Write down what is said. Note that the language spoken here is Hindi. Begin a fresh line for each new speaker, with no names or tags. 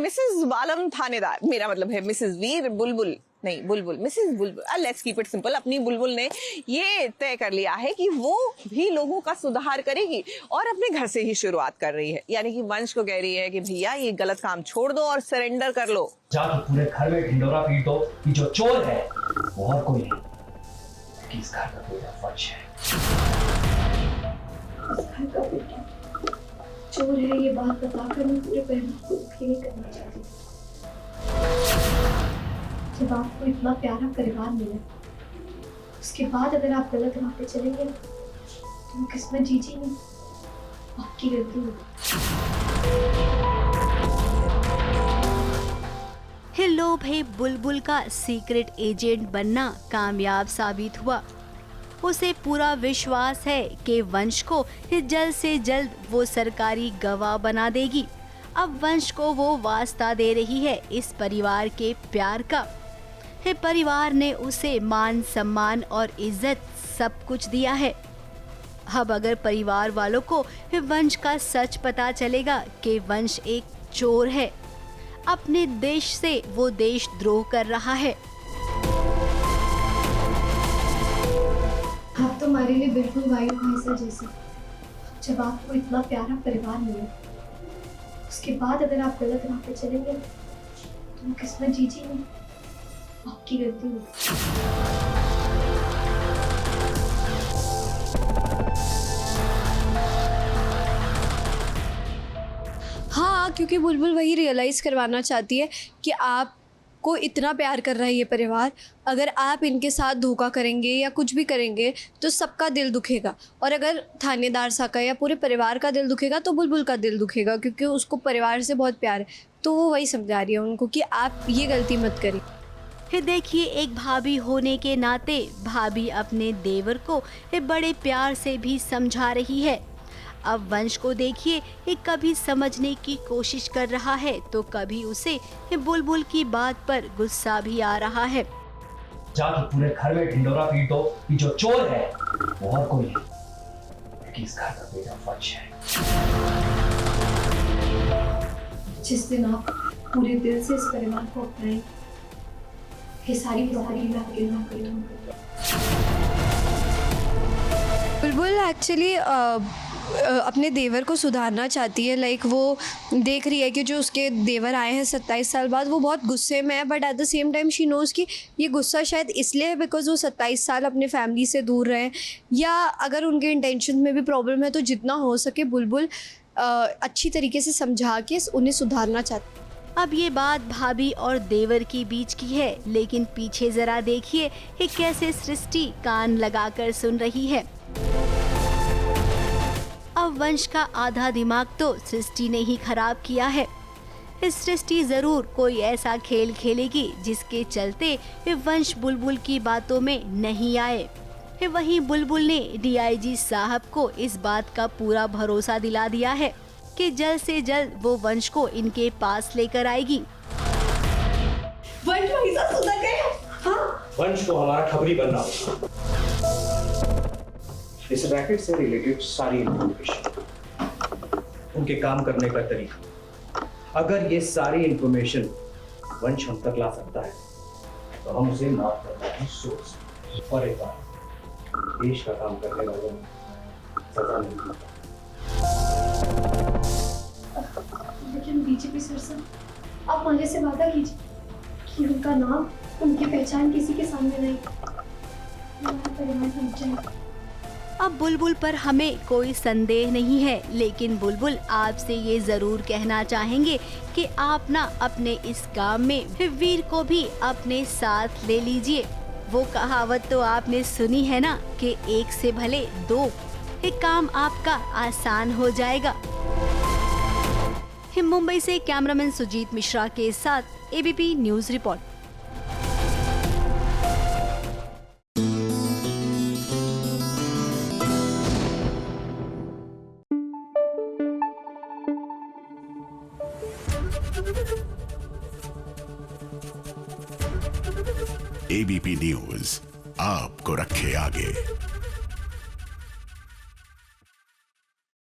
मिसेस बालम थानेदार, मेरा मतलब है मिसेस वीर बुलबुल, नहीं बुलबुल, Mrs Bulbul, let's keep it simple, अपनी बुलबुल ने ये तय कर लिया है कि वो भी लोगों का सुधार करेगी और अपने घर से ही शुरुआत कर रही है। यानी कि वंश को कह रही है कि भैया ये गलत काम छोड़ दो और सरेंडर कर लो।
जाके पूरे घर में ढिंडोरा पीट दो कि जो चोर है वो और कोई नहीं, कि इस घर का बेटा वंश है।
इस घर का बेटा चोर है, ये बात बताकर मैं पूरे परिवार को दुखी नहीं करना चाहती। जब आपको इतना प्यारा परिवार मिला, उसके बाद अगर आप गलत राह पे चलेंगे तो वो किस्मत जीजी नहीं, आपकी गलती होगी।
लोभ है बुलबुल का सीक्रेट एजेंट बनना कामयाब साबित हुआ। उसे पूरा विश्वास है कि वंश को जल्द से जल्द वो सरकारी गवाह बना देगी। अब वंश को वो वास्ता दे रही है इस परिवार के प्यार का। परिवार ने उसे मान सम्मान और इज्जत सब कुछ दिया है। अब अगर परिवार वालों को वंश का सच पता चलेगा कि वंश एक चोर है, अपने देश से वो देशद्रोह कर रहा है।
आप तो हमारे लिए बिल्कुल वायु का हिस्सा जैसे। जब आपको इतना प्यारा परिवार मिला, उसके बाद अगर आप गलत राह पे चलेंगे तो वो किस्मत जीजी नहीं, आपकी गलती होगी।
हाँ, क्योंकि बुलबुल वही रियलाइज़ करवाना चाहती है कि आपको इतना प्यार कर रहा है ये परिवार, अगर आप इनके साथ धोखा करेंगे या कुछ भी करेंगे तो सबका दिल दुखेगा। और अगर थानेदार साहब का या पूरे परिवार का दिल दुखेगा तो बुलबुल का दिल दुखेगा, क्योंकि उसको परिवार से बहुत प्यार है। तो वो वही समझा रही है उनको कि आप ये गलती मत करिए।
फिर देखिए, एक भाभी होने के नाते भाभी अपने देवर को बड़े प्यार से भी समझा रही है। अब वंश को देखिए, ये कभी समझने की कोशिश कर रहा है तो कभी उसे बुलबुल की बात पर गुस्सा भी आ रहा है।
जाके पूरे घर में ढिंडोरा पीट दो कि जो चोर है वो और कोई नहीं, कि इस घर का बेटा वंश है।
जिस दिन आप पूरे दिल से इस परिवार को अपनाएं, ये सारी प्रॉपर्टी मैं आपके नाम कर दूंगा।
बुलबुल एक्चुअली अपने देवर को सुधारना चाहती है। लाइक वो देख रही है कि जो उसके देवर आए हैं 27 साल बाद, वो बहुत गुस्से में है, but at the same time she knows कि ये गुस्सा शायद इसलिए है बिकॉज वो 27 साल अपने फैमिली से दूर रहे, या अगर उनके इंटेंशन में भी प्रॉब्लम है तो जितना हो सके बुलबुल अच्छी तरीके से समझा के उन्हें सुधारना चाहती है।
अब ये बात भाभी और देवर की बीच की है, लेकिन पीछे जरा देखिए कि कैसे सृष्टि कान लगाकर सुन रही है। अब वंश का आधा दिमाग तो सृष्टि ने ही खराब किया है। इस सृष्टि जरूर कोई ऐसा खेल खेलेगी जिसके चलते वंश बुलबुल की बातों में नहीं आए। वहीं बुलबुल ने डीआईजी साहब को इस बात का पूरा भरोसा दिला दिया है कि जल्द से जल्द वो वंश को इनके पास लेकर आएगी।
वंश भाई साहब सुधर गए। हाँ,
वंश को हमारा खबरी बनना होगा। इस रैकेट से रिलेटेड सारी इंफॉर्मेशन, उनके काम करने का तरीका, अगर ये सारी इंफॉर्मेशन वंश हम तक ला सकता है तो हम उसे माफ करना है सोच, और एक बार देश का काम करने वालों को सजा नहीं मिलता।
लेकिन बीजेपी सर से आप मुझे से वादा कीजिए कि उनका नाम, उनकी पहचान किसी के सामने नहीं, हमारा परिवार समझ जाएगा।
अब बुलबुल पर हमें कोई संदेह नहीं है, लेकिन बुलबुल आपसे ये जरूर कहना चाहेंगे कि आप ना अपने इस काम में वीर को भी अपने साथ ले लीजिए। वो कहावत तो आपने सुनी है ना कि एक से भले दो, एक काम आपका आसान हो जाएगा। मुंबई से कैमरामैन सुजीत मिश्रा के साथ ABP news report.
ABP news आपको रखे आगे।